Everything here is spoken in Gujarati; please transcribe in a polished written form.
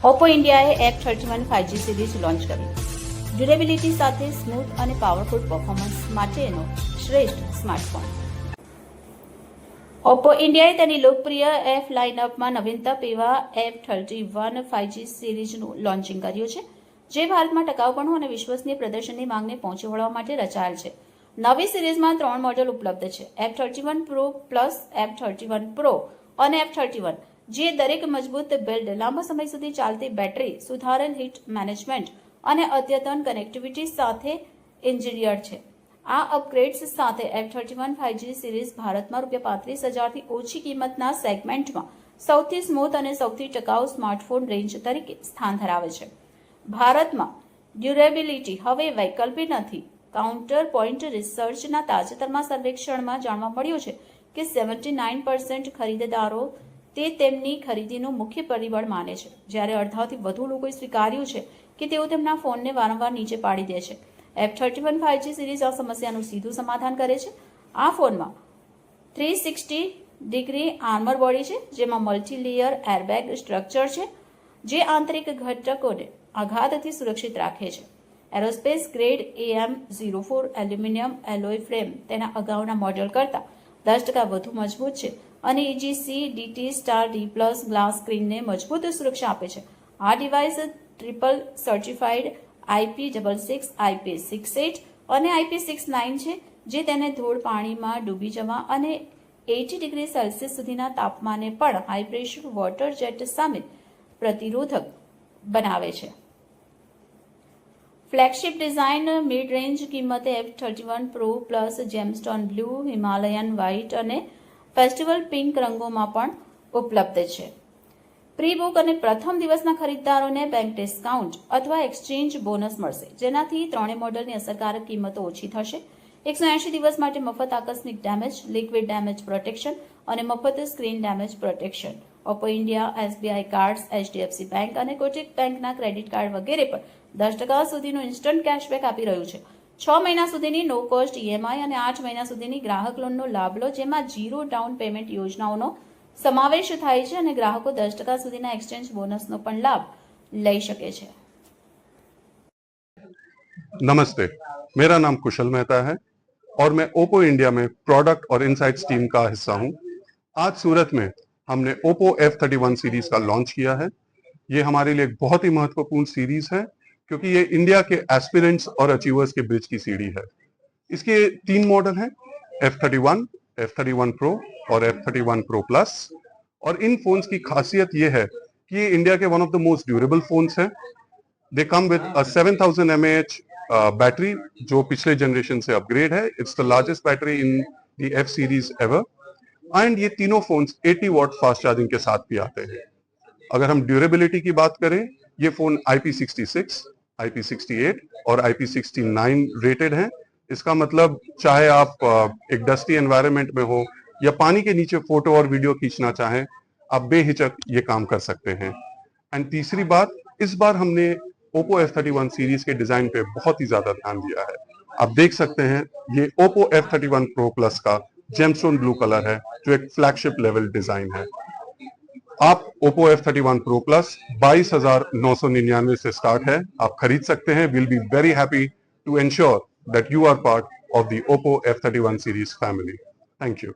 ઓપ્પો ઇન્ડિયાએ F31 5G સિરીઝ લોન્ચ કરી. ડ્યુરેબિલિટી સાથે સ્મૂથ અને પાવરફુલ પરફોર્મન્સ માટેનો શ્રેષ્ઠ સ્માર્ટફોન. ઓપ્પો ઇન્ડિયાએ તેની લોકપ્રિય એફ લાઇનઅપમાં નવીનતમ એવા F31 5G સિરીઝનું લોન્ચિંગ કર્યું છે, જે ભારતમાં ટકાઉપણું અને વિશ્વસનીય પ્રદર્શનની માંગને પહોંચી વળવા માટે રચાયેલ છે. નવી સિરીઝમાં 3 મોડેલ ઉપલબ્ધ છે: F31 Pro Plus, F31 Pro અને F31, જે દરેક મજબૂત બિલ્ડ, લાંબા સમય સુધી ચાલતી બેટરી, સુધારેલ હીટ મેનેજમેન્ટ અને અદ્યતન કનેક્ટિવિટી સાથે એન્જિનિયર્ડ છે. આ અપગ્રેડ્સ સાથે F31 5G સિરીઝ ભારતમાં ₹35,000થી ઓછી કિંમતના સેગમેન્ટમાં સૌથી સ્મૂથ અને સૌથી ટકાઉ સ્માર્ટફોન રેન્જ તરીકે સ્થાન ધરાવે છે. ભારતમાં ડ્યુરેબિલિટી હવે વૈકલ્પિક નથી. કાઉન્ટર પોઈન્ટ રિસર્ચના તાજેતરમાં સર્વેક્ષણમાં જાણવા મળ્યું છે કે 79% ખરીદદારો તે તેમની ખરીદીનું મુખ્ય પરિબળ માને છે, જ્યારે અડધાથી વધુ લોકોએ સ્વીકાર્યું છે કે તેઓ તેમના ફોનને વારંવાર નીચે પાડી દે છે. F31 5G સિરીઝ આ સમસ્યાનું સીધું સમાધાન કરે છે. આ ફોનમાં 360-ડિગ્રી આર્મર બોડી છે, જેમાં મલ્ટી-લેયર એરબેગ સ્ટ્રક્ચર છે, જે આંતરિક ઘટકોને આઘાતથી સુરક્ષિત રાખે છે. Aerospace grade AM04 aluminium alloy frame તેના અગાઉના મોડેલ કરતાં 10% વધુ મજબૂત છે અને EGC-DT*D+ ગ્લાસ સ્ક્રીનને મજબૂત સુરક્ષા આપે છે. આ device triple certified IP66, IP68 અને IP69 છે, જે તેને ધોળ પાણીમાં ડૂબી જવા અને 80 ડિગ્રી સેલ્સિયસ સુધીના તાપમાને પણ હાઈ પ્રેશર વોટર જેટ સામે પ્રતિરોધક બનાવે છે. ફ્લેગશિપ ડિઝાઇન મિડ રેન્જ કિંમતે F31 Pro Plus gemstone blue, Himalayan white અને ફેસ્ટિવલ પિંક રંગોમાં પણ ઉપલબ્ધ છે. પ્રી બુક અને પ્રથમ દિવસના ખરીદદારોને બેંક ડિસ્કાઉન્ટ અથવા એક્સચેન્જ બોનસ મળશે, જેનાથી ત્રણેય મોડેલની અસરકારક કિંમતો ઓછી થશે. 180 દિવસ માટે મફત આકસ્મિક ડેમેજ, લિક્વિડ ડેમેજ પ્રોટેક્શન અને મફત screen damage protection. Oppo India SBI cards, HDFC bank અને કોટક બેંકના ક્રેડિટ કાર્ડ વગેરે પર 10% સુધીનું ઇન્સ્ટન્ટ કેશબેક આપી રહ્યું છે. 6 મહિના સુધીની નો કોસ્ટ EMI અને 8 મહિના સુધીની ગ્રાહક લોનનો લાભ લો, જેમાં 0 ડાઉન પેમેન્ટ યોજનાઓનો સમાવેશ થાય છે અને ગ્રાહકો 10% સુધીના એક્સચેન્જ બોનસનો પણ લાભ લઈ શકે છે. नमस्ते, मेरा नाम कुशल मेहता है और मैं ओप्पो इंडिया में प्रोडक्ट और इनसाइट्स टीम का हिस्सा हूं. आज सूरत में हमने ओप्पो F31 सीरीज का लॉन्च किया है. ये हमारे लिए एक बहुत ही महत्वपूर्ण सीरीज है, क्योंकि ये इंडिया के एस्पिरेंट्स और अचीवर्स के ब्रिज की सीढ़ी है. इसके 3 मॉडल हैं: F31, F31 Pro और F31 Pro Plus. और इन फोन्स की खासियत ये है कि ये इंडिया के one of the most durable phones हैं. They come with a 7000 mAh battery, जो पिछले जनरेशन से अपग्रेड है. It's the largest battery in the F series ever. And ये तीनों फोन्स 80 वॉट फास्ट चार्जिंग के साथ भी आते हैं. अगर हम ड्यूरेबिलिटी की बात करें, ये फोन IP66, IP68 और IP69 रेटेड हैं. इसका मतलब चाहे आप एक डस्टी एनवायरनमेंट में हो या पानी के नीचे फोटो और वीडियो खींचना चाहें, आप बेहिचक ये काम कर सकते हैं. एंड तीसरी बात, इस बार हमने ओप्पो F31 सीरीज के डिजाइन पे बहुत ही ज्यादा ध्यान दिया है. आप देख सकते हैं, ये ओप्पो F31 Pro Plus का जेमस्टोन ब्लू कलर है, जो एक फ्लैगशिप लेवल डिजाइन है. आप ओप्पो F31 Pro Plus 22,999 से स्टार्ट है, आप खरीद सकते हैं. Will be very happy to ensure that you are part of the Oppo F31 series family. Thank you.